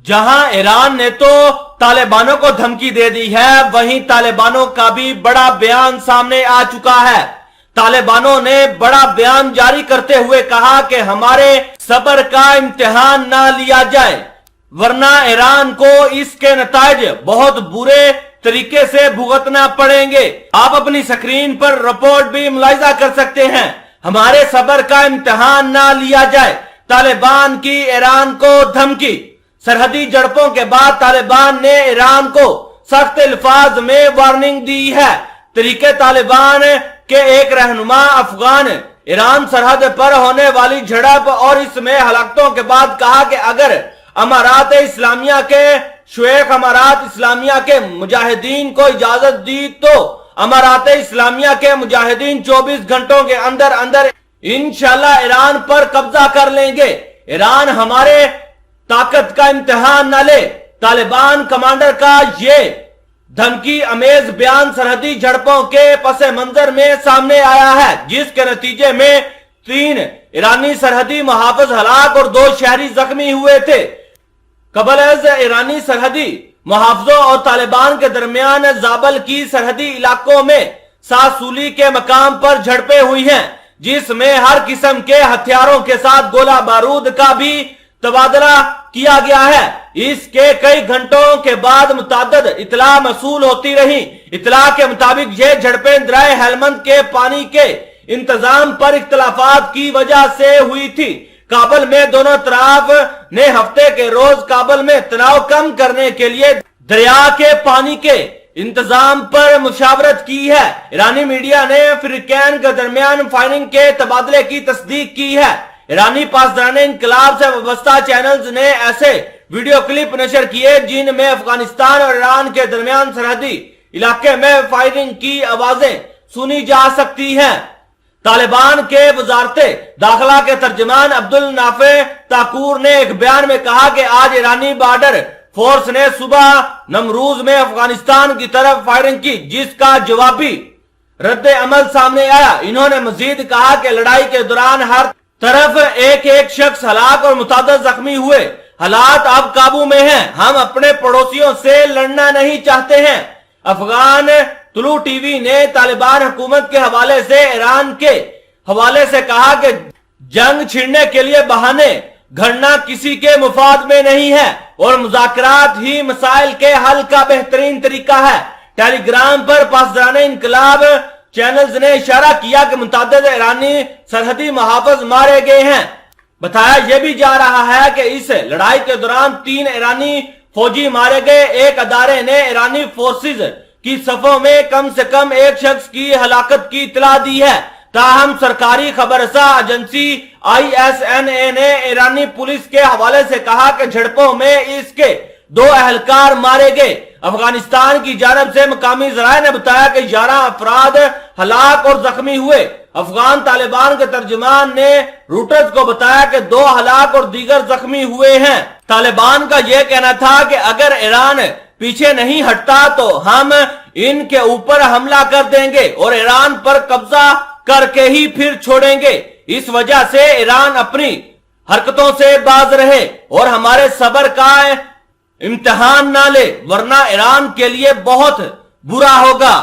जहां ईरान ने तो तालिबानों को धमकी दे दी है, वहीं तालिबानों का भी बड़ा बयान सामने आ चुका है। तालिबानों ने बड़ा बयान जारी करते हुए कहा कि हमारे सब्र का इम्तिहान ना लिया जाए, वरना ईरान को इसके नताइज बहुत बुरे तरीके से भुगतना पड़ेंगे। आप अपनी स्क्रीन पर रिपोर्ट भी मुलाहिजा कर सकते हैं। हमारे सब्र का इम्तिहान ना लिया जाए, तालिबान की ईरान को धमकी। सरहदी झड़पों के बाद तालिबान ने ईरान को सख्त अल्फाज में वार्निंग दी है। तरीके तालिबान के एक रहनुमा अफगान ईरान सरहद पर होने वाली झड़प और इसमें हलाकतों के बाद कहा कि अगर अमारात इस्लामिया के शेख अमारात इस्लामिया के मुजाहिदीन को इजाजत दी तो अमारात इस्लामिया के मुजाहिदीन 24 घंटों के अंदर अंदर इंशाल्लाह ईरान पर कब्जा कर लेंगे। ईरान हमारे ताकत का इम्तिहान न ले। तालिबान कमांडर का ये धमकी अमेज बयान सरहदी झड़पों के पसे मंजर में सामने आया है, जिसके नतीजे में 3 ईरानी सरहदी मुहाफिज हलाक और 2 शहरी जख्मी हुए थे। कबल ईरानी सरहदी मुहाफिजों और तालिबान के दरमियान जाबल की सरहदी इलाकों में सासूली के मकाम पर झड़पें हुई हैं, जिसमें हर किस्म के हथियारों के साथ गोला बारूद का भी तबादला किया गया है। इसके कई घंटों के बाद मुतअद्दिद इतला मसूल होती रही। इतला के मुताबिक ये झड़पें दरिया हेलमंद के पानी के इंतजाम पर इख्तलाफात की वजह से हुई थी। काबुल में दोनों तरफ ने हफ्ते के रोज काबुल में तनाव कम करने के लिए दरिया के पानी के इंतजाम पर मुशावरत की है। ईरानी मीडिया ने फिरकैन के दरमियान फायरिंग के तबादले की तस्दीक की है। ईरानी पासदान इंकलाब से वाबस्ता चैनल्स ने ऐसे वीडियो क्लिप नशर किए जिनमें अफगानिस्तान और ईरान के दरमियान सरहदी इलाके में फायरिंग की आवाजें सुनी जा सकती हैं। तालिबान के वजारते दाखिला के तर्जमान अब्दुल नाफे ताकूर ने एक बयान में कहा कि आज ईरानी बॉर्डर फोर्स ने सुबह नमरूज में अफगानिस्तान की तरफ फायरिंग की, जिसका जवाबी रद्द अमल सामने आया। इन्होंने मजीद कहा कि लड़ाई के दौरान हर तरफ एक एक शख्स हलाक और मुतअद्दिद जख्मी हुए। हालात अब काबू में हैं। हम अपने पड़ोसियों से लड़ना नहीं चाहते हैं। अफगान तुलू टीवी ने तालिबान हुकूमत के हवाले से ईरान के हवाले से कहा कि जंग छिड़ने के लिए बहाने घड़ना किसी के मुफाद में नहीं है और मुज़ाकरात ही मसाइल के हल का बेहतरीन तरीका है। टेलीग्राम पर पासदान इनकलाब चैनल्स ने इशारा किया कि मुतअद्दिद ईरानी सरहदी मुहाफिज मारे गए हैं। बताया यह भी जा रहा है कि इस लड़ाई के दौरान 3 ईरानी फौजी मारे गए। एक अदारे ने ईरानी फोर्सेज की सफों में कम से कम एक शख्स की हलाकत की इतला दी है। ताहम सरकारी खबरसा एजेंसी ISNA ने ईरानी पुलिस के हवाले से कहा कि झड़पों में इसके 2 अहलकार मारे गए। अफगानिस्तान की जानब से मकामी जराये ने बताया कि 11 अफराद हलाक और जख्मी हुए। अफगान तालिबान के तर्जुमान ने रूटर्स को बताया कि 2 हलाक और दीगर जख्मी हुए हैं। तालिबान का यह कहना था कि अगर ईरान पीछे नहीं हटता तो हम इनके ऊपर हमला कर देंगे और ईरान पर कब्जा करके ही फिर छोड़ेंगे। इस वजह से ईरान अपनी हरकतों से बाज रहे और हमारे सब्र का इम्तिहान ना ले, वरना ईरान के लिए बहुत बुरा होगा।